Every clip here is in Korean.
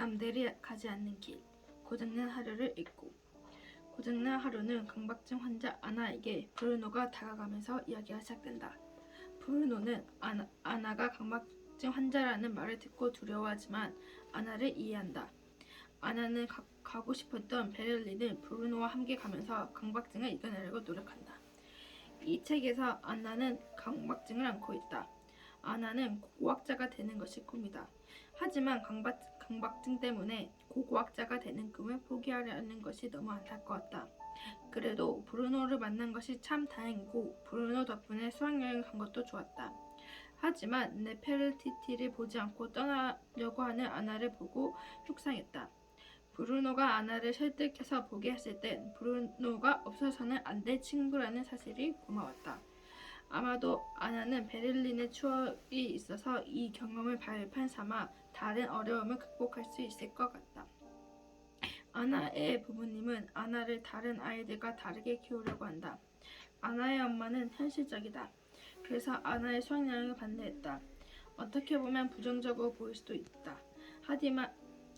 남들이 가지 않는 길, 고장난 하루를 읽고. 고장난 하루는 강박증 환자 아나에게 브루노가 다가가면서 이야기가 시작된다. 브루노는 아나가 강박증 환자라는 말을 듣고 두려워하지만 아나를 이해한다. 아나는 가고 싶었던 베를린을 브루노와 함께 가면서 강박증을 이겨내려고 노력한다. 이 책에서 아나는 강박증을 앓고 있다. 아나는 고고학자가 되는 것이 꿈이다. 하지만 강박증 때문에 고고학자가 되는 꿈을 포기하려는 것이 너무 안타까웠다. 그래도 브루노를 만난 것이 참 다행이고 브루노 덕분에 수학여행 간 것도 좋았다. 하지만 네페르티티를 보지 않고 떠나려고 하는 아나를 보고 속상했다. 브루노가 아나를 설득해서 보게 했을 땐 브루노가 없어서는 안 될 친구라는 사실이 고마웠다. 아마도 아나는 베를린의 추억이 있어서 이 경험을 발판 삼아 다른 어려움을 극복할 수 있을 것 같다. 아나의 부모님은 아나를 다른 아이들과 다르게 키우려고 한다. 아나의 엄마는 현실적이다. 그래서 아나의 수학여행을 반대했다. 어떻게 보면 부정적으로 보일 수도 있다. 하지만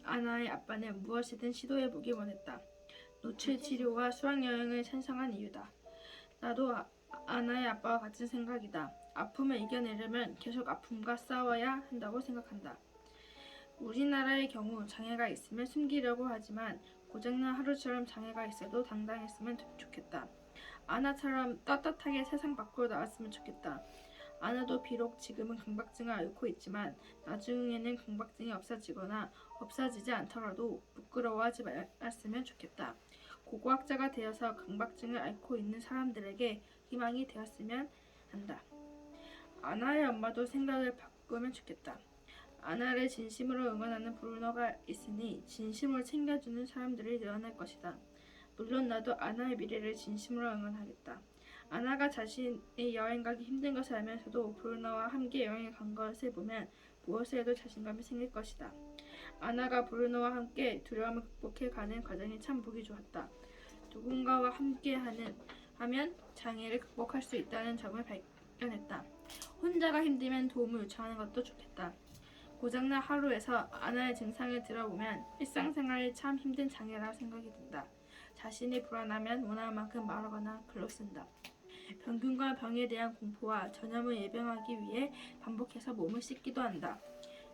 아나의 아빠는 무엇이든 시도해보기 원했다. 노출 치료와 수학여행을 찬성한 이유다. 나도 아나의 아빠와 같은 생각이다. 아픔을 이겨내려면 계속 아픔과 싸워야 한다고 생각한다. 우리나라의 경우 장애가 있으면 숨기려고 하지만 고장난 하루처럼 장애가 있어도 당당했으면 좋겠다. 아나처럼 떳떳하게 세상 밖으로 나왔으면 좋겠다. 아나도 비록 지금은 강박증을 앓고 있지만 나중에는 강박증이 없어지거나 없어지지 않더라도 부끄러워하지 말았으면 좋겠다. 고고학자가 되어서 강박증을 앓고 있는 사람들에게 희망이 되었으면 한다. 아나의 엄마도 생각을 바꾸면 좋겠다. 아나를 진심으로 응원하는 브루노가 있으니 진심으로 챙겨주는 사람들이 늘어날 것이다. 물론 나도 아나의 미래를 진심으로 응원하겠다. 아나가 자신이 여행 가기 힘든 것을 알면서도 브루노와 함께 여행을 간 것을 보면 무엇을 해도 자신감이 생길 것이다. 아나가 브루노와 함께 두려움을 극복해 가는 과정이 참 보기 좋았다. 누군가와 함께 하면 장애를 극복할 수 있다는 점을 발견했다. 혼자가 힘들면 도움을 요청하는 것도 좋겠다. 고장난 하루에서 아나의 증상을 들어보면 일상생활이 참 힘든 장애라 생각이 든다. 자신이 불안하면 원하는 만큼 말하거나 글로 쓴다. 병균과 병에 대한 공포와 전염을 예방하기 위해 반복해서 몸을 씻기도 한다.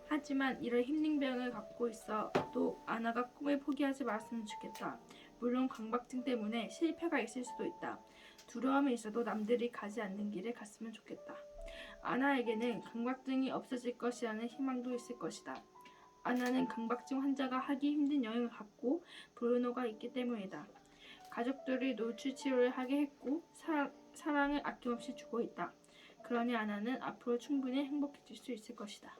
하지만 이런 힘든 병을 갖고 있어도 아나가 꿈을 포기하지 말았으면 좋겠다. 물론 강박증 때문에 실패가 있을 수도 있다. 두려움이 있어도 남들이 가지 않는 길을 갔으면 좋겠다. 아나에게는 강박증이 없어질 것이라는 희망도 있을 것이다. 아나는 강박증 환자가 하기 힘든 여행을 갔고 브루노가 있기 때문이다. 가족들이 노출 치료를 하게 했고 사랑을 아낌없이 주고 있다. 그러니 아나는 앞으로 충분히 행복해질 수 있을 것이다.